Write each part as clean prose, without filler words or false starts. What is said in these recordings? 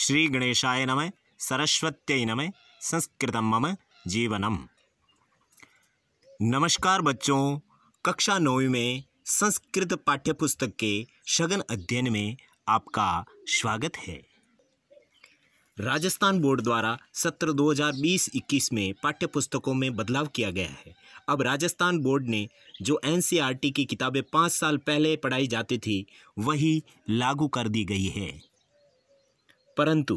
श्री गणेशाय नमः। सरस्वत्यै नमः। संस्कृतम मम जीवनम। नमस्कार बच्चों, कक्षा 9वीं में संस्कृत पाठ्यपुस्तक के सघन अध्ययन में आपका स्वागत है। राजस्थान बोर्ड द्वारा सत्र 2020-21 में पाठ्यपुस्तकों में बदलाव किया गया है। अब राजस्थान बोर्ड ने जो एनसीईआरटी की किताबें 5 साल पहले पढ़ाई जाती थी वही लागू कर दी गई है। परंतु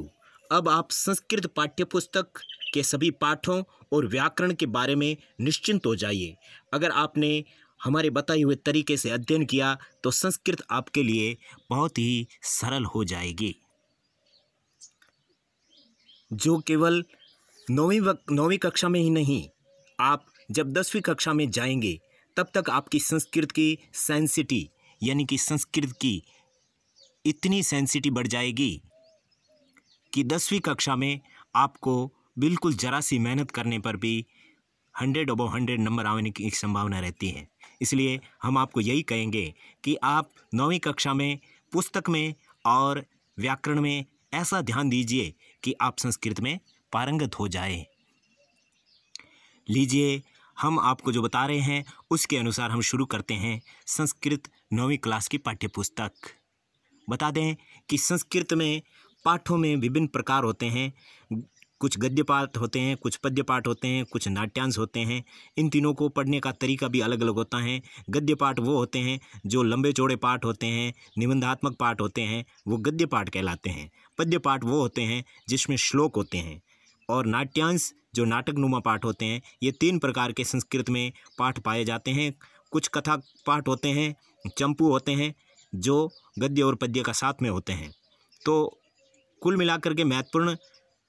अब आप संस्कृत पाठ्यपुस्तक के सभी पाठों और व्याकरण के बारे में निश्चिंत हो जाइए। अगर आपने हमारे बताए हुए तरीके से अध्ययन किया तो संस्कृत आपके लिए बहुत ही सरल हो जाएगी। जो केवल 9वीं कक्षा में ही नहीं, आप जब 10वीं कक्षा में जाएंगे तब तक आपकी संस्कृत की सेंसिटी यानी कि संस्कृत की इतनी सेंसिटी बढ़ जाएगी कि 10वीं कक्षा में आपको बिल्कुल जरा सी मेहनत करने पर भी 100/100 नंबर आने की संभावना रहती है। इसलिए हम आपको यही कहेंगे कि आप 9वीं कक्षा में पुस्तक में और व्याकरण में ऐसा ध्यान दीजिए कि आप संस्कृत में पारंगत हो जाए। लीजिए, हम आपको जो बता रहे हैं उसके अनुसार हम शुरू करते हैं संस्कृत 9वीं क्लास की पाठ्यपुस्तक। बता दें कि संस्कृत में पाठों में विभिन्न प्रकार होते हैं। कुछ गद्य पाठ होते हैं, कुछ पद्य पाठ होते हैं, कुछ नाट्यांश होते हैं। इन तीनों को पढ़ने का तरीका भी अलग अलग होता है। गद्य पाठ वो होते हैं जो लंबे चौड़े पाठ होते हैं, निबंधात्मक पाठ होते हैं, वो गद्य पाठ कहलाते हैं। पद्य पाठ वो होते हैं जिसमें श्लोक होते हैं, और नाट्यांश जो नाटकनुमा पाठ होते हैं। ये 3 प्रकार के संस्कृत में पाठ पाए जाते हैं। कुछ कथा पाठ होते हैं, चंपू होते हैं जो गद्य और पद्य का साथ में होते हैं। तो कुल मिलाकर के महत्वपूर्ण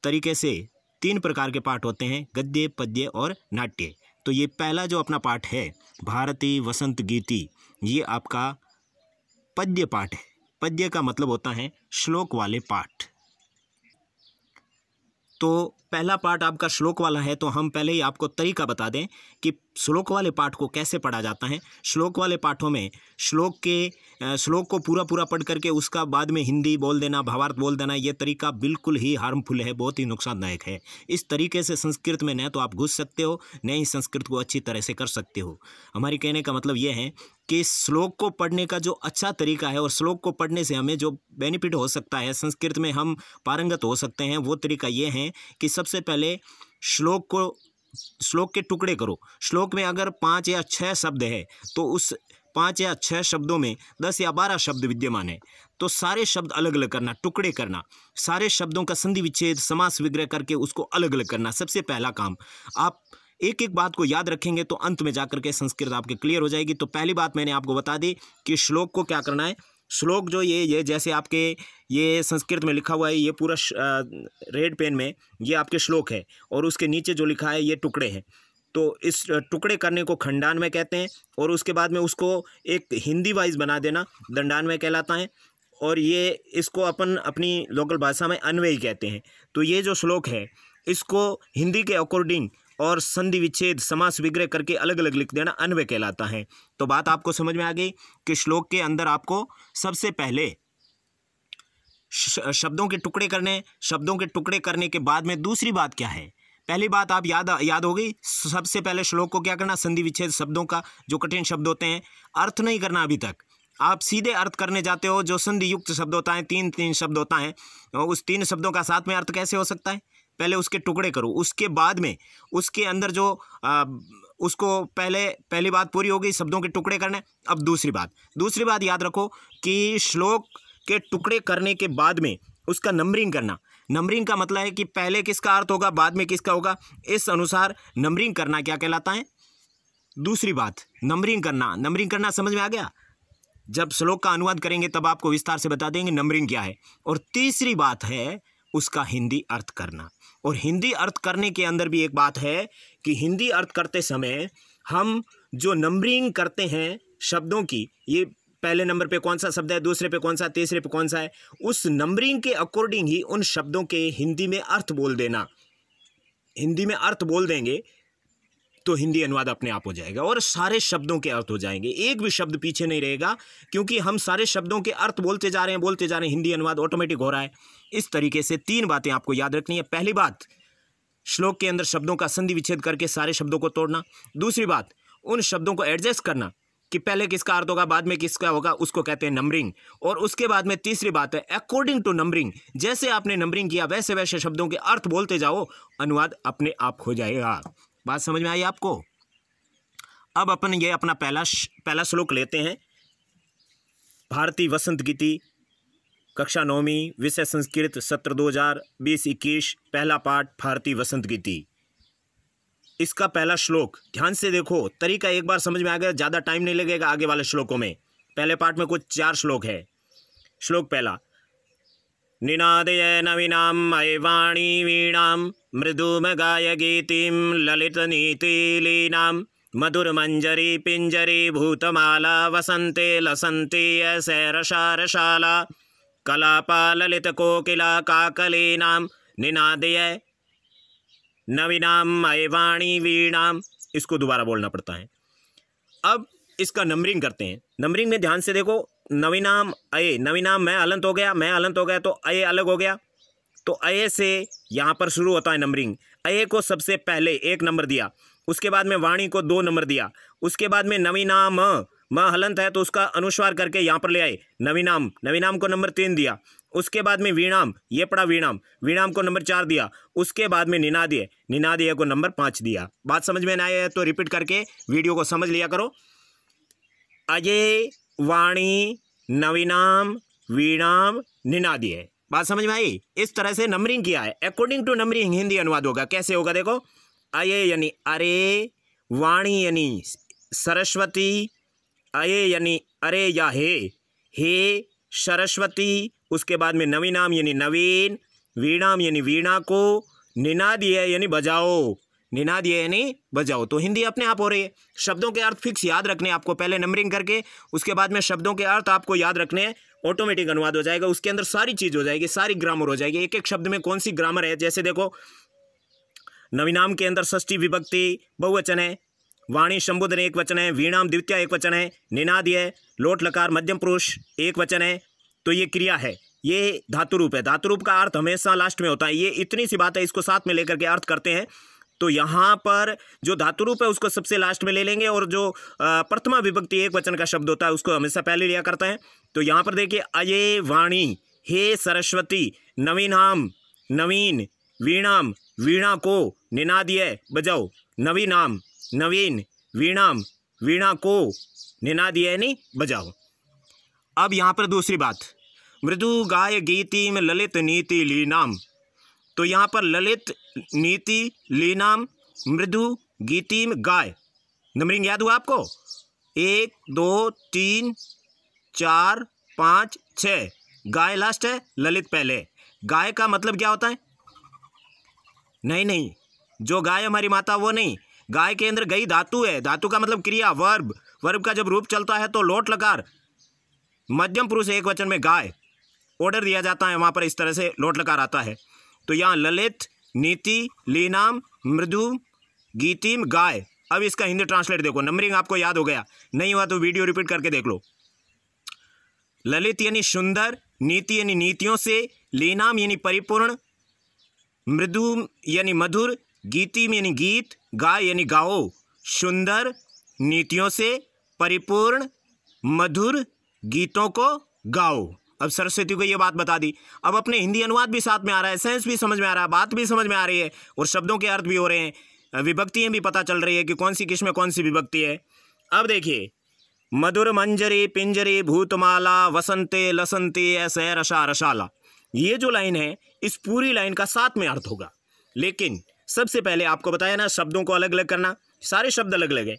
तरीके से 3 प्रकार के पाठ होते हैं, गद्य, पद्य और नाट्य। तो ये पहला जो अपना पाठ है भारती वसंत गीति, ये आपका पद्य पाठ है। पद्य का मतलब होता है श्लोक वाले पाठ। तो पहला पाठ आपका श्लोक वाला है, तो हम पहले ही आपको तरीका बता दें कि श्लोक वाले पाठ को कैसे पढ़ा जाता है। श्लोक वाले पाठों में श्लोक को पूरा पढ़ करके उसका बाद में हिंदी बोल देना, भावार्थ बोल देना, ये तरीका बिल्कुल ही हार्मफुल है, बहुत ही नुकसानदायक है। इस तरीके से संस्कृत में न तो आप घुस सकते हो, न ही संस्कृत को अच्छी तरह से कर सकते हो। हमारी कहने का मतलब ये है कि श्लोक को पढ़ने का जो अच्छा तरीका है और श्लोक को पढ़ने से हमें जो बेनिफिट हो सकता है, संस्कृत में हम पारंगत हो सकते हैं, वो तरीका ये है कि सबसे पहले श्लोक के टुकड़े करो। श्लोक में अगर 5 या 6 शब्द है तो उस 5 या 6 शब्दों में 10 या 12 शब्द विद्यमान है, तो सारे शब्द अलग अलग करना, टुकड़े करना, सारे शब्दों का संधि विच्छेद समास विग्रह करके उसको अलग अलग करना, सबसे पहला काम। आप एक एक बात को याद रखेंगे तो अंत में जाकर के संस्कृत आपके क्लियर हो जाएगी। तो पहली बात मैंने आपको बता दी कि श्लोक को क्या करना है। श्लोक जो ये जैसे आपके ये संस्कृत में लिखा हुआ है, ये पूरा रेड पेन में ये आपके श्लोक है, और उसके नीचे जो लिखा है ये टुकड़े हैं। तो इस टुकड़े करने को खंडान्वय कहते हैं, और उसके बाद में उसको एक हिंदी वाइज बना देना दंडान्वय कहलाता है, और ये इसको अपनी लोकल भाषा में अन्वय कहते हैं। तो ये जो श्लोक है इसको हिंदी के अकॉर्डिंग और संधि विच्छेद समास विग्रह करके अलग अलग लिख देना अन्वय कहलाता है। तो बात आपको समझ में आ गई कि श्लोक के अंदर आपको सबसे पहले शब्दों के टुकड़े करने, शब्दों के टुकड़े करने के बाद में दूसरी बात क्या है। पहली बात आप याद हो गई। सबसे पहले श्लोक को क्या करना, संधि विच्छेद शब्दों का, जो कठिन शब्द होते हैं, अर्थ नहीं करना। अभी तक आप सीधे अर्थ करने जाते हो। जो संधि युक्त शब्द होता है, 3 शब्द होता है, उस 3 शब्दों का साथ में अर्थ कैसे हो सकता है। पहले उसके टुकड़े करो, उसके बाद में उसके अंदर जो उसको पहली बात पूरी हो गई, शब्दों के टुकड़े करने। अब दूसरी बात याद रखो कि श्लोक के टुकड़े करने के बाद में उसका नंबरिंग करना। नंबरिंग का मतलब है कि पहले किसका अर्थ होगा, बाद में किसका होगा, इस अनुसार नंबरिंग करना क्या कहलाता है। दूसरी बात नंबरिंग करना समझ में आ गया। जब श्लोक का अनुवाद करेंगे तब आपको विस्तार से बता देंगे नंबरिंग क्या है। और तीसरी बात है उसका हिंदी अर्थ करना। और हिंदी अर्थ करने के अंदर भी एक बात है कि हिंदी अर्थ करते समय हम जो नंबरिंग करते हैं शब्दों की, ये पहले नंबर पे कौन सा शब्द है, दूसरे पे कौन सा, तीसरे पे कौन सा है, उस नंबरिंग के अकॉर्डिंग ही उन शब्दों के हिंदी में अर्थ बोल देना। हिंदी में अर्थ बोल देंगे तो हिंदी अनुवाद अपने आप हो जाएगा और सारे शब्दों के अर्थ हो जाएंगे, एक भी शब्द पीछे नहीं रहेगा, क्योंकि हम सारे शब्दों के अर्थ बोलते जा रहे हैं, हिंदी अनुवाद ऑटोमेटिक हो रहा है। इस तरीके से 3 बातें आपको याद रखनी है। पहली बात, श्लोक के अंदर शब्दों का संधि विच्छेद करके सारे शब्दों को तोड़ना। दूसरी बात, उन शब्दों को एडजस्ट करना कि पहले किसका अर्थ होगा, बाद में किसका होगा, उसको कहते हैं नंबरिंग। और उसके बाद में तीसरी बात है अकॉर्डिंग टू नंबरिंग, जैसे आपने नंबरिंग किया वैसे वैसे शब्दों के अर्थ बोलते जाओ, अनुवाद अपने आप हो जाएगा। बात समझ में आई आपको? अब अपन ये अपना पहला श्लोक लेते हैं। भारतीय वसंत गीति, कक्षा 9वीं, विषय संस्कृत, सत्र 2020-21, पहला पाठ भारतीय वसंत गीति। इसका पहला श्लोक ध्यान से देखो, तरीका एक बार समझ में आ गया, ज़्यादा टाइम नहीं लगेगा आगे वाले श्लोकों में। पहले पाठ में कुछ 4 श्लोक है। श्लोक पहला, निनादय नवीनाम वाणी वीणाम मृदुम गाय गीतिम ललित नीति लीनाम मधुर मंजरी पिंजरी भूतमाला वसंते लसंती सैरशारशाला कलापा ललित कोकिला काकलीनाम निनादय नवीनाम वाणी वीणाम। इसको दोबारा बोलना पड़ता है। अब इसका नंबरिंग करते हैं। नंबरिंग में ध्यान से देखो, नवीनाम अये, नवीनाम मैं अलंत हो गया, मैं अलंत हो गया तो अये अलग हो गया, तो अये से यहाँ पर शुरू होता है नंबरिंग। अये को सबसे पहले 1 नंबर दिया, उसके बाद में वाणी को 2 नंबर दिया, उसके बाद में नवीनाम, म हलंत है तो उसका अनुस्वार करके यहाँ पर ले आए नवीनाम, नवीनाम को नंबर 3 दिया, उसके बाद में वीणाम, ये पड़ा वीणाम, वीणाम को नंबर 4 दिया, उसके बाद में निनादय, निनादय को नंबर 5 दिया। बात समझ में ना आए तो रिपीट करके वीडियो को समझ लिया करो। अजय वाणी नवीनाम वीणाम निनादय। बात समझ में आई? इस तरह से नंबरिंग किया है। अकॉर्डिंग टू नंबरिंग हिंदी अनुवाद होगा। कैसे होगा देखो, अये यानी अरे, वाणी यानी सरस्वती, अये यानी अरे या हे सरस्वती, उसके बाद में नवीनाम यानी नवीन, वीणाम यानी वीणा को, निनादय यानी बजाओ, निनादय यानी बजाओ। तो हिंदी अपने आप हो रही है। शब्दों के अर्थ फिक्स याद रखने आपको, पहले नंबरिंग करके उसके बाद में शब्दों के अर्थ आपको याद रखने हैं, ऑटोमेटिक अनुवाद हो जाएगा। उसके अंदर सारी चीज़ हो जाएगी, सारी ग्रामर हो जाएगी। एक एक शब्द में कौन सी ग्रामर है, जैसे देखो नवीनाम के अंदर षष्ठी विभक्ति बहुवचन है, वाणी संबोधन एक वचन है, वीणाम द्वितीय एक वचन है, निनादय लोट लकार मध्यम पुरुष एक वचन है। तो ये क्रिया है, ये धातु रूप है। धातु रूप का अर्थ हमेशा लास्ट में होता है। ये इतनी सी बात है, इसको साथ में लेकर के अर्थ करते हैं। तो यहाँ पर जो धातु रूप है उसको सबसे लास्ट में ले लेंगे, और जो प्रथमा विभक्ति एक वचन का शब्द होता है उसको हमेशा पहले लिया करते हैं। तो यहाँ पर देखिए, अये वाणी, हे सरस्वती, नवीनाम नवीन, वीणाम वीणा को, निनादय बजाओ, नवीनाम नवीन, वीणाम वीणा को, निनादय यानी बजाओ। अब यहाँ पर दूसरी बात, मृदु गाय गीतिम ललित नीति लीनाम। तो यहाँ पर ललित नीति लीनाम मृदु गीतिम गाय, नंबरिंग याद हुआ आपको? 1 2 3 4 5 6, गाय लास्ट है, ललित पहले। गाय का मतलब क्या होता है? नहीं, जो गाय हमारी माता वो नहीं, गाय के अंदर गई धातु है। धातु का मतलब क्रिया, वर्ब। वर्ब का जब रूप चलता है तो लोट लकार मध्यम पुरुष एक वचन में गाय, ऑर्डर दिया जाता है वहाँ पर, इस तरह से लोट लकार आता है। तो यहाँ ललित नीति लीनाम मृदु गीतिम गाय। अब इसका हिंदी ट्रांसलेट देखो, नंबरिंग आपको याद हो गया, नहीं हुआ तो वीडियो रिपीट करके देख लो। ललित यानी सुंदर, नीति यानी नीतियों से, लीनाम यानी परिपूर्ण, मृदु यानी मधुर, गीतिम यानी गीत, गाय यानी गाओ। सुंदर, नीतियों से, परिपूर्ण, मधुर गीतों को गाओ। अब सरस्वती को ये बात बता दी। अब अपने हिंदी अनुवाद भी साथ में आ रहा है, सेंस भी समझ में आ रहा है, बात भी समझ में आ रही है, और शब्दों के अर्थ भी हो रहे हैं, विभक्तियाँ भी पता चल रही है कि कौन सी किस में कौन सी विभक्ति है। अब देखिए, मधुर मंजरी पिंजरी भूतमाला वसंते लसंते सैरशा रशाला, ये जो लाइन है इस पूरी लाइन का साथ में अर्थ होगा। लेकिन सबसे पहले आपको बताया ना, शब्दों को अलग अलग करना, सारे शब्द अलग अलग है।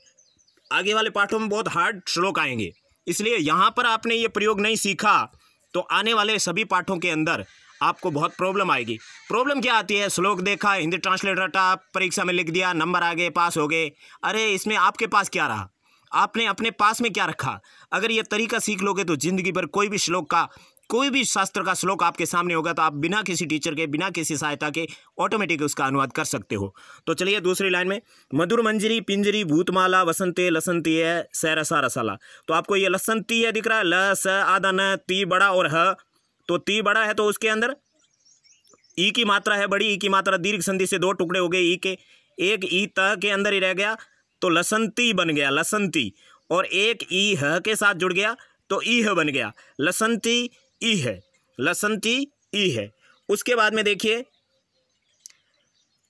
आगे वाले पाठों में बहुत हार्ड श्लोक आएंगे, इसलिए यहाँ पर आपने ये प्रयोग नहीं सीखा तो आने वाले सभी पाठों के अंदर आपको बहुत प्रॉब्लम आएगी। प्रॉब्लम क्या आती है? श्लोक देखा, हिंदी ट्रांसलेट रटा, परीक्षा में लिख दिया, नंबर आ गए, पास हो गए। अरे इसमें आपके पास क्या रहा? आपने अपने पास में क्या रखा? अगर ये तरीका सीख लोगे तो जिंदगी भर कोई भी श्लोक का कोई भी शास्त्र का श्लोक आपके सामने होगा तो आप बिना किसी टीचर के, बिना किसी सहायता के ऑटोमेटिक उसका अनुवाद कर सकते हो। तो चलिए दूसरी लाइन में, मधुर मंजरी पिंजरी भूतमाला वसंते लसंती है सैरसा रसाला। तो आपको ये लसंती है दिख रहा है, ल स आधा न, ती बड़ा और ह, तो ती बड़ा है तो उसके अंदर ई की मात्रा है बड़ी, ई की मात्रा दीर्घ संधि से 2 टुकड़े हो गए ई के, एक ई त के अंदर ही रह गया तो लसंती बन गया, लसंती, और एक ई ह के साथ जुड़ गया तो ईह बन गया, लसंती ई है, लसंती ई है। उसके बाद में देखिए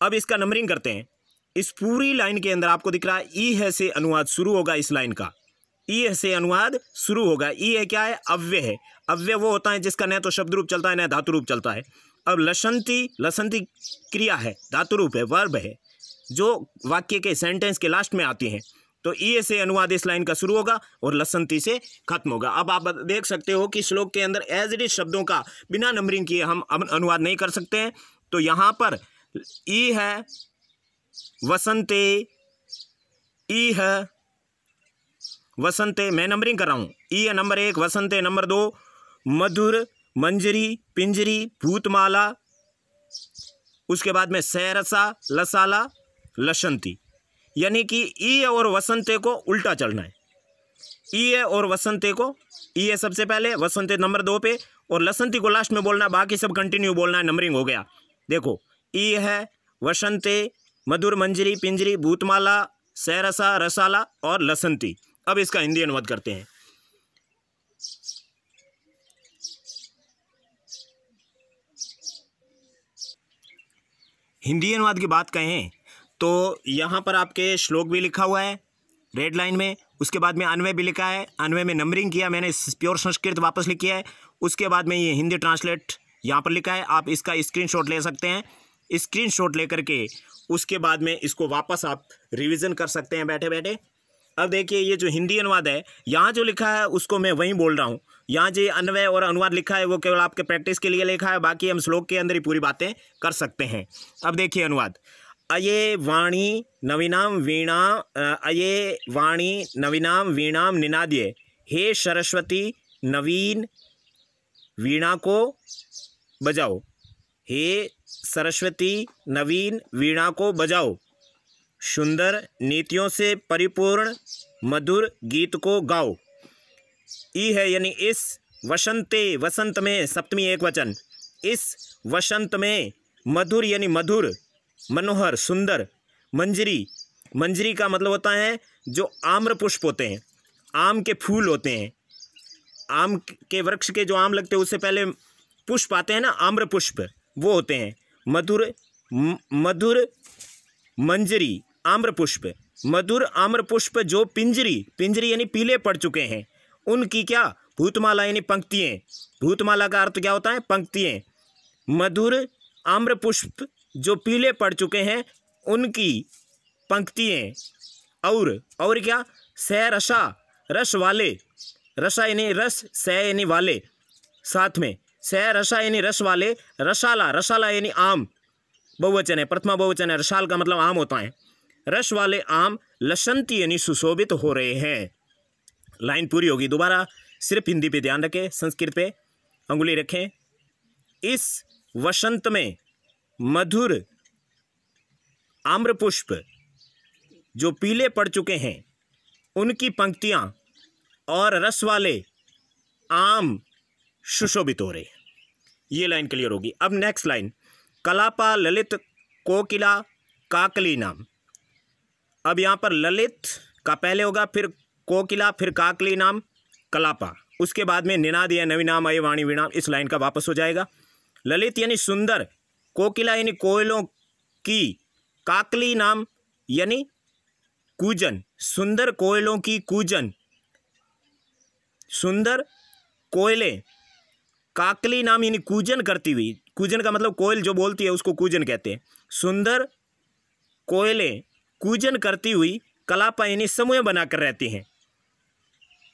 अब इसका नंबरिंग करते हैं। इस पूरी लाइन के अंदर आपको दिख रहा है ई है से अनुवाद शुरू होगा, इस लाइन का ई है से अनुवाद शुरू होगा। ई है क्या है? अव्यय है। अव्यय वो होता है जिसका न तो शब्द रूप चलता है न धातु रूप चलता है। अब लसंती, लसंती क्रिया है, धातु रूप है, वर्ब है, जो वाक्य के सेंटेंस के लास्ट में आती हैं। तो ई से अनुवाद इस लाइन का शुरू होगा और लसंती से खत्म होगा। अब आप देख सकते हो कि श्लोक के अंदर एज इट इज शब्दों का बिना नंबरिंग किए हम अनुवाद नहीं कर सकते हैं। तो यहाँ पर ई है वसंते, ई है वसंते, मैं नंबरिंग कर रहा हूँ। ई है नंबर 1, वसंते नंबर 2, मधुर मंजरी पिंजरी भूतमाला, उसके बाद में सैरसा लसाला लसंती, यानी कि ई और वसंते को उल्टा चलना है। ई है और वसंते को, ई है सबसे पहले, वसंते नंबर 2 पे और लसंती को लास्ट में बोलना, बाकी सब कंटिन्यू बोलना है। नंबरिंग हो गया। देखो ई है वसंते, मधुर मंजरी पिंजरी भूतमाला सैरसा रसाला और लसंती। अब इसका हिंदी अनुवाद करते हैं। हिंदी अनुवाद की बात कहें तो यहाँ पर आपके श्लोक भी लिखा हुआ है रेड लाइन में, उसके बाद में अन्वय भी लिखा है, अन्वय में नंबरिंग किया मैंने, प्योर संस्कृत वापस लिखी है, उसके बाद में ये हिंदी ट्रांसलेट यहाँ पर लिखा है। आप इसका स्क्रीनशॉट ले सकते हैं, स्क्रीनशॉट लेकर के उसके बाद में इसको वापस आप रिवीजन कर सकते हैं बैठे बैठे। अब देखिए ये जो हिंदी अनुवाद है, यहाँ जो लिखा है उसको मैं वहीं बोल रहा हूँ। यहाँ जो अन्वय और अनुवाद लिखा है वो केवल आपके प्रैक्टिस के लिए लिखा है, बाकी हम श्लोक के अंदर ही पूरी बातें कर सकते हैं। अब देखिए अनुवाद, अये वाणी नवीनाम वीणा, अये वाणी नवीनाम वीणाम निनाद्य, हे सरस्वती नवीन वीणा को बजाओ, हे सरस्वती नवीन वीणा को बजाओ, सुंदर नीतियों से परिपूर्ण मधुर गीत को गाओ। ई है यानी इस वसंते, वसंत में सप्तमी एक वचन, इस वसंत में मधुर यानी मधुर मनोहर सुंदर, मंजरी, मंजरी का मतलब होता है जो आम्र पुष्प होते हैं, आम के फूल होते हैं, आम के वृक्ष के जो आम लगते हैं उससे पहले पुष्प आते हैं ना, आम्र पुष्प, वो होते हैं मधुर, मधुर मंजरी आम्र पुष्प, मधुर आम्र पुष्प जो पिंजरी, पिंजरी यानी पीले पड़ चुके हैं, उनकी क्या भूतमाला यानी पंक्तियाँ, भूतमाला का अर्थ क्या होता है? पंक्तियाँ। मधुर आम्र पुष्प जो पीले पड़ चुके हैं उनकी पंक्तियाँ, और क्या? सैरसा रस वाले, रसा यानी रस, सै यानी वाले, साथ में सैरसा यानी रस वाले, रसाला, रसाला यानी आम, बहुवचन है, प्रथमा बहुवचन है, रसाल का मतलब आम होता है, रस वाले आम लसंती यानी सुशोभित हो रहे हैं। लाइन पूरी होगी। दोबारा सिर्फ हिंदी पे ध्यान रखें, संस्कृत पे अंगुली रखें। इस वसंत में मधुर आम्र पुष्प जो पीले पड़ चुके हैं उनकी पंक्तियां और रस वाले आम सुशोभित हो रहे हैं। ये लाइन क्लियर होगी। अब नेक्स्ट लाइन, कलापा ललित कोकिला काकली नाम। अब यहाँ पर ललित का पहले होगा, फिर कोकिला, फिर काकली नाम, कलापा, उसके बाद में निनाद या नवीनाम अय वाणी वीणाम, इस लाइन का वापस हो जाएगा। ललित यानी सुंदर, कोकिला यानी कोयलों की, काकली नाम यानी कूजन, सुंदर कोयलों की कूजन, सुंदर कोयले, काकली नाम यानी कूजन करती हुई, कूजन का मतलब कोयल जो बोलती है उसको कूजन कहते हैं, सुंदर कोयले कूजन करती हुई, कलापा यानी समूह बनाकर रहती हैं,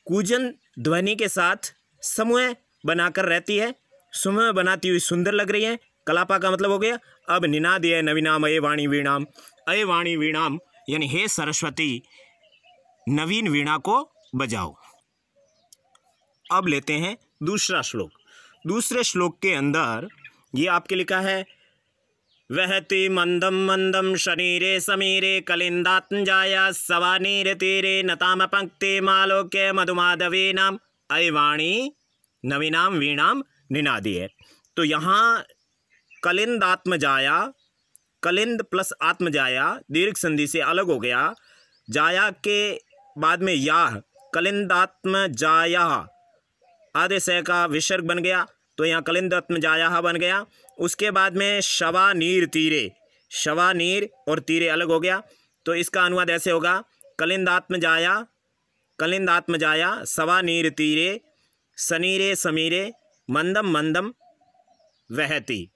कूजन ध्वनि के साथ समूह बनाकर रहती है, समूह बनाती हुई सुंदर लग रही है, कलापा का मतलब हो गया। अब निनाद है नवीनाम अय वाणी वीणाम, अय वाणी वीणाम यानी हे सरस्वती नवीन वीणा को बजाओ। अब लेते हैं दूसरा श्लोक। दूसरे श्लोक के अंदर ये आपके लिखा है, वहति मंदम मंदम शरीरे समीरे कलिंदात्मजाया सवानीर तीरे नताम पंक्ति मालोक्य मधुमाधवीनाम अयवाणी नवीनाम वीणाम निनादिये। तो यहाँ कलिंदात्मजाया, कलिंद प्लस आत्मजाया दीर्घ संधि से अलग हो गया, जाया के बाद में या कलिंदात्मजाया आधे से का विसर्ग बन गया, तो यहाँ कलिंदात्मजाया बन गया। उसके बाद में शवा नीर तीरे, शवा नीर और तीरे अलग हो गया, तो इसका अनुवाद ऐसे होगा, कलिंदात्मजाया, कलिंदात्मजाया सवा नीर तीरे सनीरे समीरे मंदम मंदम वहती,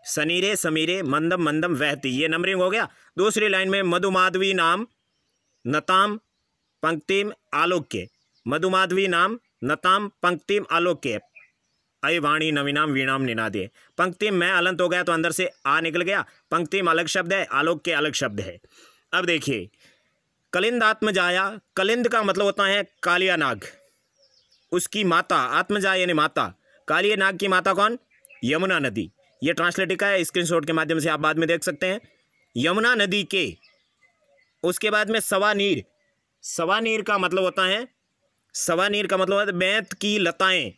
सनीरे समीरे मंदम मंदम वहती, ये नंबरिंग हो गया। दूसरी लाइन में मधुमाधवी नाम नताम पंक्तिम आलोक्य, मधुमाधवी नाम नताम पंक्तिम आलोक्य अयवाणी नवीनाम वीणाम निनादे। पंक्ति में अलंत हो गया तो अंदर से आ निकल गया, पंक्ति में अलग शब्द है, आलोक्य अलग शब्द है। अब देखिए कलिंदात्मजाया, कलिंद का मतलब होता है कालिया नाग, उसकी माता, आत्मजा यानी माता, कालिया नाग की माता कौन? यमुना नदी। ये ट्रांसलेट का है, स्क्रीनशॉट के माध्यम से आप बाद में देख सकते हैं। यमुना नदी के उसके बाद में सवानीर, सवानीर का मतलब होता है, सवानीर का मतलब होता है बेंत की लताएं,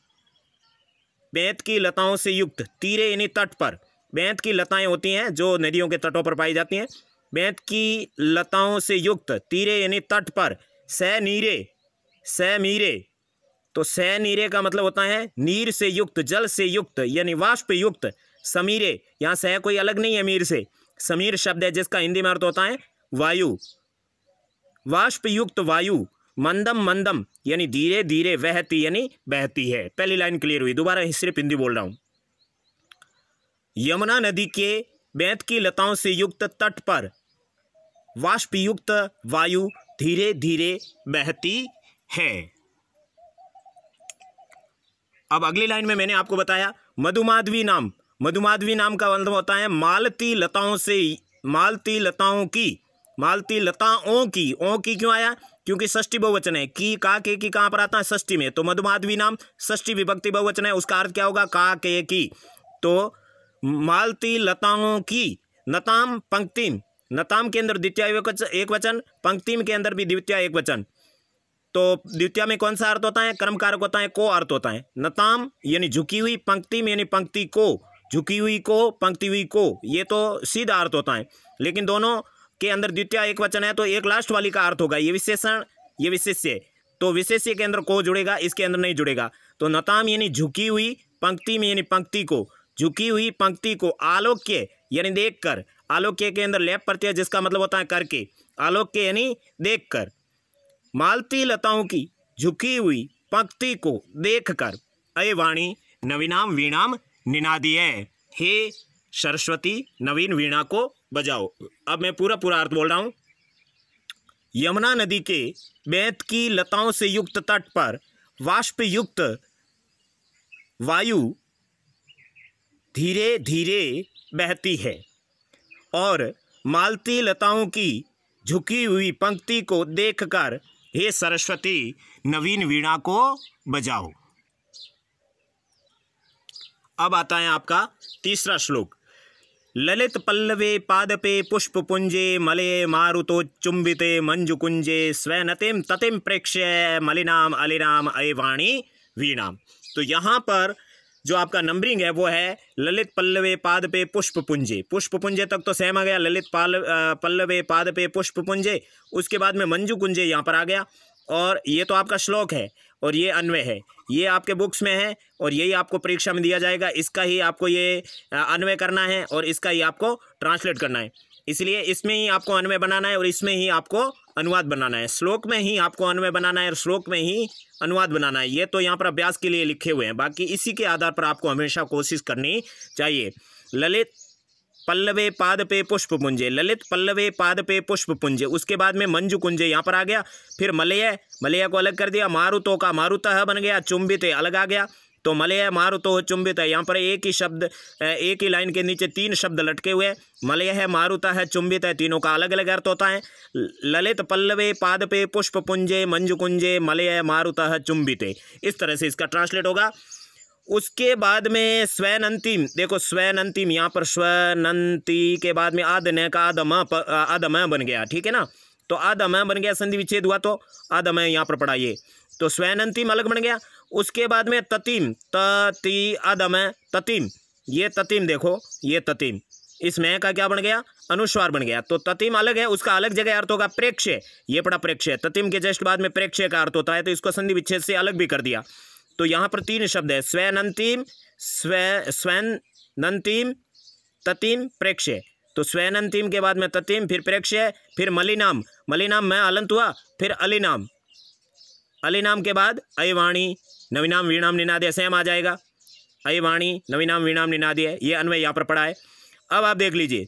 बेंत की लताओं से युक्त, तीरे यानी तट पर, बेंत की लताएं होती हैं जो नदियों के तटों पर पाई जाती हैं, बेंत की लताओं से युक्त, तीरे यानी तट पर, सनीरे, समीरे, तो सनीरे का मतलब होता है नीर से युक्त, जल से युक्त यानी वाष्प युक्त। समीरे, यहाँ सह कोई अलग नहीं है मीर से, समीर शब्द है जिसका हिंदी में अर्थ होता है वायु, वाष्प युक्त वायु। मंदम मंदम यानी धीरे धीरे, वहती यानी बहती है। पहली लाइन क्लियर हुई, दोबारा सिर्फ हिंदी बोल रहा हूं। यमुना नदी के बेंत की लताओं से युक्त तट पर वाष्प युक्त वायु धीरे धीरे बहती है। अब अगली लाइन में मैंने आपको बताया मधुमाधवी नाम, मधुमाधवी नाम का मतलब होता है मालती लताओं से, मालती लताओं की, मालती लताओं की, ओ की क्यों आया? क्योंकि षष्ठी बहुवचन है, की का के की कहां पर आता है? षष्ठी में। तो मधुमाधवी नाम षष्ठी विभक्ति बहुवचन है, उसका अर्थ क्या होगा? का के की। तो मालती लताओं की, नताम पंक्तिम, नताम के अंदर द्वितीय एक वचन, पंक्तिम के अंदर भी द्वितीय एक वचन। तो द्वितीय में कौन सा अर्थ होता है? कर्म कारक होता है, को अर्थ होता है। नताम यानी झुकी हुई, पंक्तिम यानी पंक्ति को, झुकी हुई को, पंक्ति हुई को, ये तो सीधा अर्थ होता है। लेकिन दोनों के अंदर द्वितीय एक वचन है तो एक लास्ट वाली का अर्थ होगा, ये विशेषण, ये विशेष्य, तो विशेष्य के अंदर को जुड़ेगा, इसके अंदर नहीं जुड़ेगा। तो नताम यानी झुकी हुई, पंक्ति में यानी पंक्ति को, झुकी हुई पंक्ति को, आलोक्य यानी देखकर, आलोक्य के अंदर लेप प्रत्यय जिसका मतलब होता है करके, आलोक्य यानी देखकर, मालती लताओं की झुकी हुई पंक्ति को देखकर, अयवाणी नवीनाम वीणाम निनादिये, हे सरस्वती नवीन वीणा को बजाओ। अब मैं पूरा अर्थ बोल रहा हूं। यमुना नदी के बेंत की लताओं से युक्त तट पर वाष्प युक्त वायु धीरे धीरे बहती है और मालती लताओं की झुकी हुई पंक्ति को देखकर हे सरस्वती नवीन वीणा को बजाओ। अब आता है आपका तीसरा श्लोक। ललित पल्लवे पादपे पुष्प पुंजे मलये मारुतो चुंबिते मंजुकुंजे स्वनतिम ततिम प्रेक्ष्य मलिनाम अलिनाम अयवाणी वीणाम। तो यहाँ पर जो आपका नंबरिंग है वो है ललित पल्लवे पादपे पुष्प पुंजे, पुष्प पुंजे तक तो सेम आ गया, ललित पल्लवे पादपे पुष्प पुंजे, उसके बाद में मंजू कुंजे यहाँ पर आ गया। और ये तो आपका श्लोक है और ये अन्वय है, ये आपके बुक्स में है और यही आपको परीक्षा में दिया जाएगा, इसका ही आपको ये अन्वय करना है और इसका ही आपको ट्रांसलेट करना है। इसलिए इसमें ही आपको अन्वय बनाना है और इसमें ही आपको अनुवाद बनाना है, श्लोक में ही आपको अन्वय बनाना है और श्लोक में ही अनुवाद बनाना है। ये तो यहाँ पर अभ्यास के लिए लिखे हुए हैं, बाकी इसी के आधार पर आपको हमेशा कोशिश करनी चाहिए। ललित पल्लवे पादपे पुष्प पुंजे, ललित पल्लवे पादपे पुष्प पुंजे, उसके बाद में मंजू कुंजे यहाँ पर आ गया। फिर मलय, मलय को अलग कर दिया, मारुतो का मारुतः बन गया, चुंबिते अलग आ गया। तो मलय मारुतो चुंबित है, यहाँ पर एक ही शब्द, एक ही लाइन के नीचे तीन शब्द लटके हुए, मलय है, मारुता है, चुंबित है, तीनों का अलग अलग अर्थ होता है। ललित पल्लवे पादपे पुष्प पुंजे मंजु कुंजे मलय मारुतः चुंबिते, इस तरह से इसका ट्रांसलेट होगा। उसके बाद में स्वैनंतिम, देखो स्वैनंतिम, यहाँ पर स्वनंती के बाद में आदने का आदम बन गया, ठीक है ना। तो आदम बन गया, संधि विच्छेद हुआ तो आदम यहाँ पर पढ़ाइए, तो स्वैनंतिम अलग बन गया। उसके बाद में ततिम, तती आदम ततिम, ये ततिम देखो, ये ततिम, इसमें का क्या बन गया, अनुस्वार बन गया। तो ततिम अलग है, उसका अलग जगह अर्थ होगा प्रेक्ष्य, ये पड़ा प्रेक्ष्य। ततिम के जस्ट बाद में प्रेक्ष्य का अर्थ होता है, तो इसको संधि विच्छेद से अलग भी कर दिया। तो यहाँ पर 3 शब्द है, स्वैनंतिम, स्वैनंतिम, ततिम, प्रेक्ष्य। तो स्वैनंतिम के बाद में ततिम, फिर प्रेक्ष्य, फिर मलिनाम, मलिनाम में अलंत हुआ, फिर अलिनाम, अलिनाम के बाद अयवाणी, नवीनाम वीणाम निनाद्य सेम आ जाएगा, अयवाणी नवीनाम वीणाम निनाद्य, ये अन्वय यहाँ पर पड़ा है। अब आप देख लीजिए,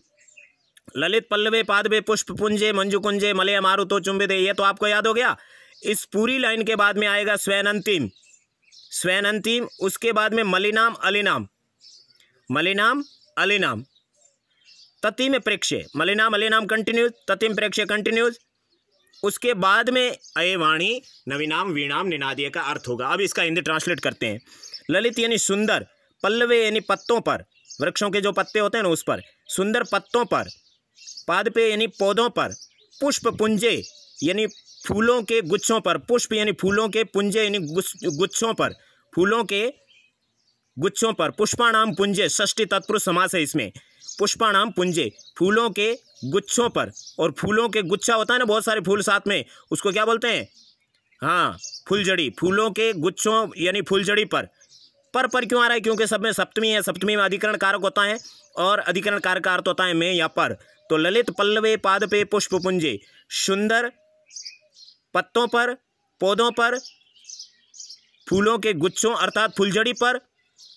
ललित पल्लवे पादवे पुष्प पुंजे मंजू कुंजे मलय मारुतो चुंबिते, ये तो आपको याद हो गया। इस पूरी लाइन के बाद में आएगा स्वैनंतिम, स्वैनंतिम, उसके बाद में मलिनाम अलिनाम, मलिनाम अलिनाम, ततिम प्रेक्ष्य, मलिनाम अलिनाम कंटिन्यूज, ततिम प्रेक्ष्य कंटिन्यूज। उसके बाद में अयवाणी नवीनाम वीणाम निनाद्य का अर्थ होगा। अब इसका हिंदी ट्रांसलेट करते हैं। ललित यानी सुंदर, पल्लवे यानी पत्तों पर, वृक्षों के जो पत्ते होते हैं ना उस पर, सुंदर पत्तों पर, पादपे यानी पौधों पर, पुष्प पुंजे यानी फूलों के गुच्छों पर, पुष्प यानी फूलों के, पुंजे यानी गुच्छों पर, फूलों के गुच्छों पर, पुष्पाणाम पुंजे, षष्ठी तत्पुरुष समास है इसमें, पुष्पाणाम पुंजे, फूलों के गुच्छों पर। और फूलों के गुच्छा होता है ना, बहुत सारे फूल साथ में, उसको क्या बोलते हैं, हाँ फुलझड़ी, फूलों के गुच्छों यानी फुलझड़ी पर क्यों आ रहा है, क्योंकि सब में सप्तमी है, सप्तमी में अधिकरण कारक होता है, और अधिकरण कारक का अर्थ होता है में या पर। तो ललित पल्लवे पादपे पुष्प पुंजे, सुंदर पत्तों पर, पौधों पर, फूलों के गुच्छों अर्थात फुलझड़ी पर,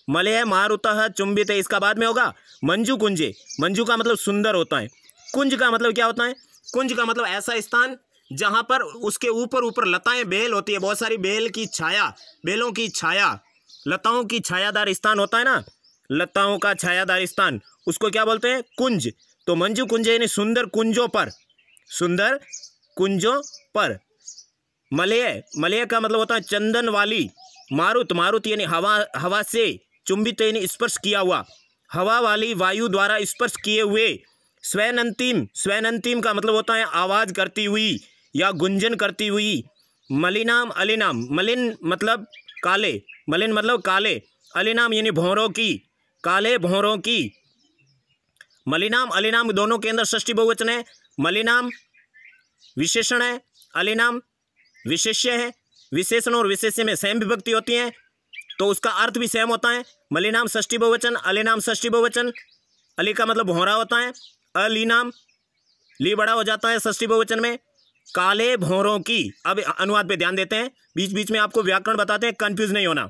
मलय मारुतः चुंबित, इसका बाद में होगा मंजू कुंजे, मंजू का मतलब सुंदर होता है, कुंज का मतलब क्या होता है, कुंज का मतलब ऐसा स्थान जहां पर उसके ऊपर ऊपर लताएं बेल होती है, बहुत सारी बेल की छाया, बेलों की छाया, लताओं की छायादार स्थान होता है ना, लताओं का छायादार स्थान, उसको क्या बोलते हैं, कुंज। तो मंजू कुंज यानी सुंदर कुंजों पर, सुंदर कुंजों पर। मलय, मलय का मतलब होता है चंदन वाली, मारुत, मारुत यानी हवा, हवा से, चुंबित यानी स्पर्श किया हुआ, हवा वाली, वायु द्वारा स्पर्श किए हुए। स्वैनंतिम, स्वैनंतिम का मतलब होता है आवाज करती हुई या गुंजन करती हुई। मलिनाम अलिनाम, मलिन मतलब काले, मलिन मतलब काले, अलिनाम यानी भौरों की, काले भौरों की। मलिनाम अलिनाम दोनों के अंदर षष्ठी बहुवचन है, मलिनाम विशेषण है, अलिनाम विशेष्य है। विशेषण और विशेष्य में सेम विभक्ति होती है, तो उसका अर्थ भी सेम होता है। मलिनाम षष्ठी बहुवचन, अलिनाम षष्ठी बहुवचन, अली का मतलब भौरा होता है, अलिनाम ली बड़ा हो जाता है षष्ठी बहुवचन में, काले भौरों की। अब अनुवाद पे ध्यान देते हैं, बीच बीच में आपको व्याकरण बताते हैं, कंफ्यूज नहीं होना।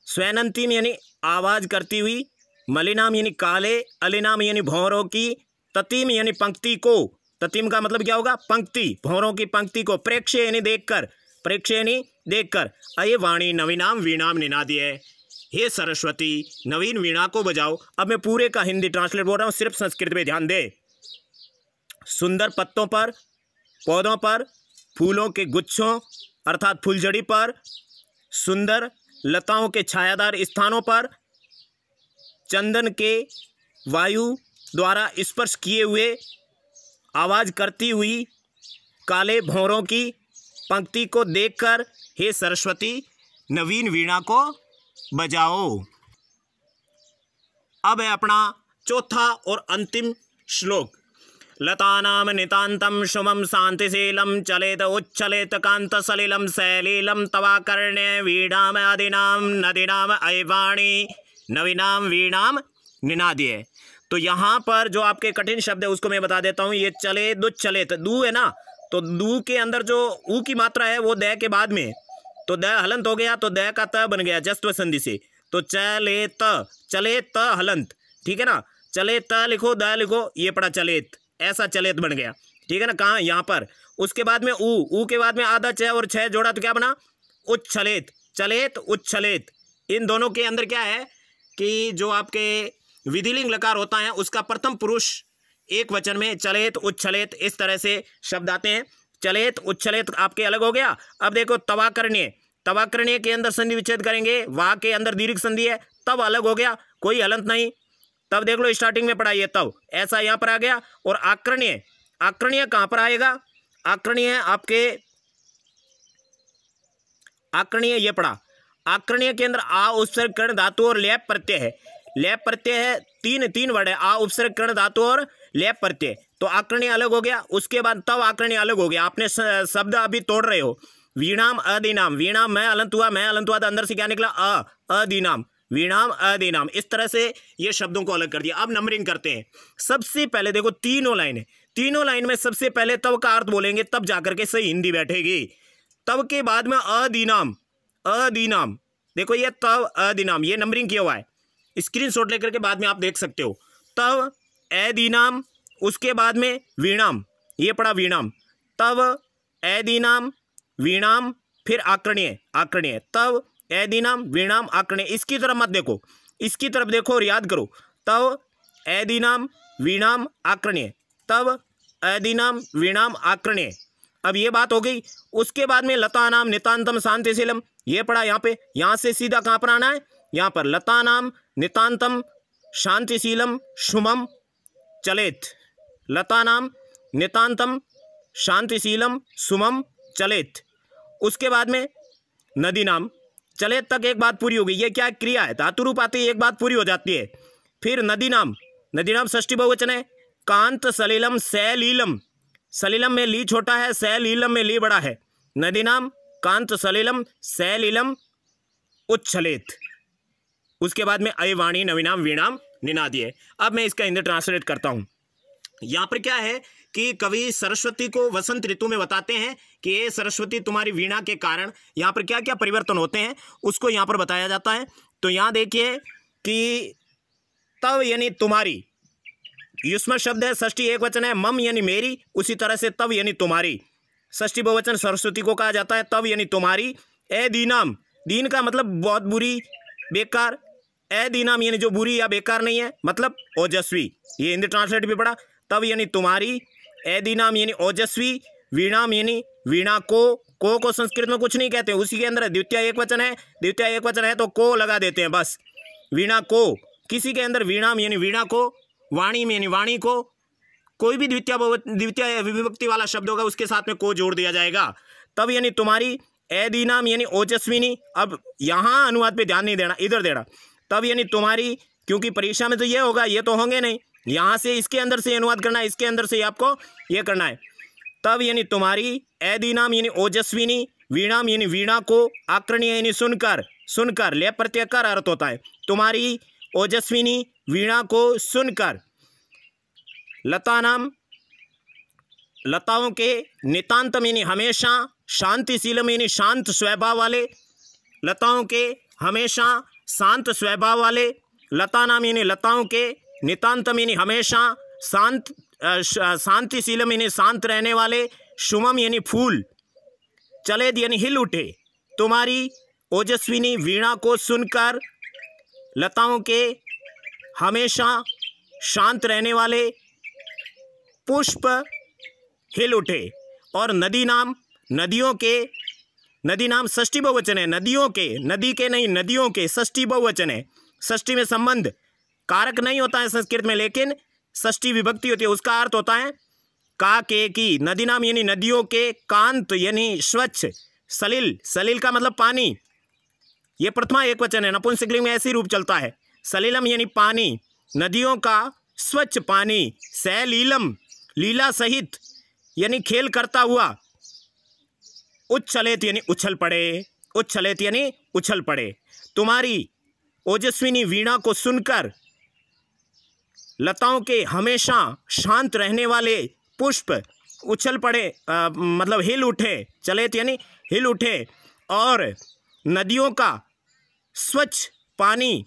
स्वैनंतिम यानी आवाज करती हुई, मलिनाम यानी काले, अलिनाम यानी भौरों की, ततिम यानी पंक्ति को, ततिम का मतलब क्या होगा, पंक्ति, भौरों की पंक्ति को, प्रेक्ष्य यानी देखकर, प्रेक्ष्य यानी देखकर। अयवाणी नवीनाम वीणाम निनाद्य, हे सरस्वती नवीन वीणा को बजाओ। अब मैं पूरे का हिंदी ट्रांसलेट बोल रहा हूँ, सिर्फ संस्कृत पे ध्यान दे। सुंदर पत्तों पर, पौधों पर, फूलों के गुच्छों अर्थात फुलझड़ी पर, सुंदर लताओं के छायादार स्थानों पर, चंदन के वायु द्वारा स्पर्श किए हुए, आवाज करती हुई काले भौरों की पंक्ति को देखकर, हे सरस्वती नवीन वीणा को बजाओ। अब है अपना चौथा और अंतिम श्लोक। लतानाम नितांतम शुभम शांतिशीलम चलेत उच्छलेत कांत सलिलम सैलीलम तवाकर्ण्य वीणाम आदिनाम नदीनाम अयवाणी नवीनाम वीणाम निनाद्य। तो यहाँ पर जो आपके कठिन शब्द है उसको मैं बता देता हूँ। ये चले दु चलेत, दू है ना, तो दू के अंदर जो ऊ की मात्रा है वो द के बाद में, तो द हलंत हो गया, तो द का त बन गया जस्त्व संधि से, तो चलेत, चले त हलंत, ठीक है ना, चले त लिखो द लिखो, ये पड़ा चलेत, ऐसा चलेत बन गया, ठीक है ना। कहाँ, यहाँ पर। उसके बाद में ऊ के बाद में आधा छ और छ जोड़ा तो क्या बना, उच्छलेत, चलेत उच्छलेत। इन दोनों के अंदर क्या है कि जो आपके विधिलिंग लकार होता है उसका प्रथम पुरुष एक वचन में चलेत उच्छलेत इस तरह से शब्द आते हैं। चलेत उच्छलेत आपके अलग हो गया। अब देखो तवाकर्ण्य, तब आकरणीय के अंदर संधि विच्छेद करेंगे, वा के अंदर दीर्घ संधि है, तब अलग हो गया, कोई हलंत नहीं। तब देख लो स्टार्टिंग में पढ़ाइए, तब ऐसा यहाँ पर आ गया। और आकरणीय, आकरणीय कहाँ पर आएगा? आकरणीय आपके, आकरणीय ये पढ़ा, आकरणीय के अंदर आ उपसर्ग कर्ण धातु और लेप प्रत्यय है। लेप प्रत्यय है, तीन वर्ड है, आ उपसर्ग कर्ण धातु और लेप प्रत्यय। तो आकरणीय अलग हो गया, उसके बाद तब आकरणीय अलग हो गया। आपने शब्द अभी तोड़ रहे हो, वीणाम अधिनाम, वीणाम मैं अलंत हुआ, मैं अलंत हुआ तो अंदर से क्या निकला? अधिनाम, वीणाम अधिनाम। इस तरह से ये शब्दों को अलग कर दिया। अब नंबरिंग करते हैं। सबसे पहले देखो तीनों लाइन है, तीनों लाइन में सबसे पहले तब का अर्थ बोलेंगे, तब जाकर के सही हिंदी बैठेगी। तब के बाद में अधिनाम, अधिनाम, देखो ये तब अधिनाम, ये नंबरिंग किया हुआ है, स्क्रीनशॉट लेकर के बाद में आप देख सकते हो। तब अधिनाम, उसके बाद में वीणाम, ये पड़ा वीणाम, तब अधिनाम वीणाम, फिर आकरणीय, आकरणीय, तब अधिनाम वीणाम आकरणीय। इसकी तरफ मत देखो, इसकी तरफ देखो और याद करो। तब अधिनाम वीणाम आकरणीय, तब अधिनाम वीणाम आकरणीय। अब ये बात हो गई। उसके बाद में लता नाम नितांतम शांतिशीलम, ये पढ़ा यहाँ पे, यहाँ से सीधा कहाँ पर आना है? यहाँ पर लता नाम नितांतम शांतिशीलम शुमम चलेत, लता नाम नितांतम शांतिशीलम सुमम चलेत। उसके बाद में नदी नाम, चलेत तक एक बात पूरी हो गई। ये क्या क्रिया है? धातु रूप आती है, एक बात पूरी हो जाती है। फिर नदी नाम, नदी नाम षष्ठी बहुवचन है। कांत सलीलम सैलीलम, सलीलम में ली छोटा है, सैलीलम में ली बड़ा है। नदी नाम कांत सलीलम सैलीलम उच्छलेत। उसके बाद में अयवाणी नवीनाम वीणाम निनादी है। अब मैं इसका हिंदी ट्रांसलेट करता हूँ। यहाँ पर क्या है कि कवि सरस्वती को वसंत ऋतु में बताते हैं कि ये सरस्वती तुम्हारी वीणा के कारण यहाँ पर क्या क्या परिवर्तन होते हैं, उसको यहाँ पर बताया जाता है। तो यहाँ देखिए कि तब यानी तुम्हारी, युष्म शब्द है, षष्ठी एक वचन है, मम यानी मेरी, उसी तरह से तब यानी तुम्हारी, षष्ठी बहुवचन सरस्वती को कहा जाता है, तब यानी तुम्हारी। ए दीनाम, दीन का मतलब बहुत बुरी, बेकार। ए दीनाम यानी जो बुरी या बेकार नहीं है, मतलब ओजस्वी। ये हिंदी ट्रांसलेट भी पढ़ा। तब यानी तुम्हारी, ए दीनाम यानी ओजस्वी, वीणाम यानी वीणा को संस्कृत में कुछ नहीं कहते, उसी के अंदर द्वितीय एक वचन है, द्वितीय एक वचन है तो को लगा देते हैं बस। वीणा को, किसी के अंदर वीणाम यानी वीणा को, वाणी में यानी वाणी को, कोई भी द्वितीय विभक्ति वाला शब्द होगा उसके साथ में को जोड़ दिया जाएगा। तब यानी तुम्हारी, ए दीनाम यानी ओजस्विनी। अब यहाँ अनुवाद पे ध्यान नहीं देना, इधर देना। तब यानी तुम्हारी, क्योंकि परीक्षा में तो ये होगा, ये तो होंगे नहीं, यहाँ से इसके अंदर से अनुवाद करना है, इसके अंदर से आपको ये करना है। तब यानी तुम्हारी, ए दीनाम यानी ओजस्विनी, वीणाम यानी वीणा को, आकरणीय यानी सुनकर, सुनकर ले प्रत्यय कर अर्थ होता है। तुम्हारी ओजस्विनी वीणा को सुनकर। लता नाम, लताओं के, नितांतम यानी हमेशा, शांतिशीलम यानी शांत स्वभाव वाले, लताओं के हमेशा शांत स्वभाव वाले। लता नाम यानी लताओं के, नितांतम यानी हमेशा, शांत, शांतिशीलम यानी शांत रहने वाले, शुमम यानी फूल, चलेद यानी हिल उठे। तुम्हारी ओजस्विनी वीणा को सुनकर, लताओं के हमेशा शांत रहने वाले पुष्प हिल उठे। और नदी नाम, नदियों के, नदी नाम षष्ठी बहुवचन है, नदियों के, नदी के नहीं नदियों के, षष्ठी बहुवचन है। षष्ठी में संबंध कारक नहीं होता है संस्कृत में, लेकिन षष्ठी विभक्ति होती है, उसका अर्थ होता है का के की। नदी नाम यानी नदियों के, कांत यानी स्वच्छ, सलिल, सलिल का मतलब पानी, ये प्रथमा एक वचन है, नपुंसकलिंग में ऐसे रूप चलता है। सलिलम यानी पानी, नदियों का स्वच्छ पानी। सैलीलम, लीला सहित यानी खेल करता हुआ। उच्छलेत यानी उछल पड़े, उच्छलेत यानी उछल पड़े। तुम्हारी ओजस्विनी वीणा को सुनकर, लताओं के हमेशा शांत रहने वाले पुष्प उछल पड़े, मतलब हिल उठे, चलेत यानी हिल उठे। और नदियों का स्वच्छ पानी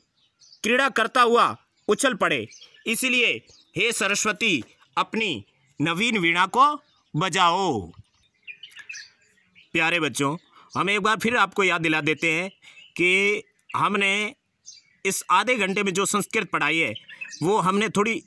क्रीड़ा करता हुआ उछल पड़े। इसलिए हे सरस्वती अपनी नवीन वीणा को बजाओ। प्यारे बच्चों, हम एक बार फिर आपको याद दिला देते हैं कि हमने इस आधे घंटे में जो संस्कृत पढ़ाई है वो हमने थोड़ी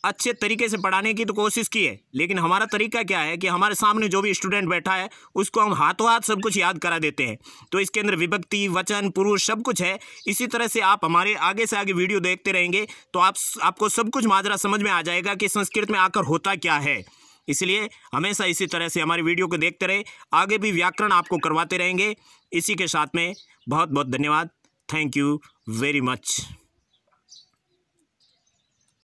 अच्छे तरीके से पढ़ाने की तो कोशिश की है, लेकिन हमारा तरीका क्या है कि हमारे सामने जो भी स्टूडेंट बैठा है उसको हम हाथों हाथ सब कुछ याद करा देते हैं। तो इसके अंदर विभक्ति, वचन, पुरुष सब कुछ है। इसी तरह से आप हमारे आगे से आगे वीडियो देखते रहेंगे तो आपको सब कुछ माजरा समझ में आ जाएगा कि संस्कृत में आकर होता क्या है। इसलिए हमेशा इसी तरह से हमारी वीडियो को देखते रहे, आगे भी व्याकरण आपको करवाते रहेंगे। इसी के साथ में बहुत बहुत धन्यवाद। Thank you very much.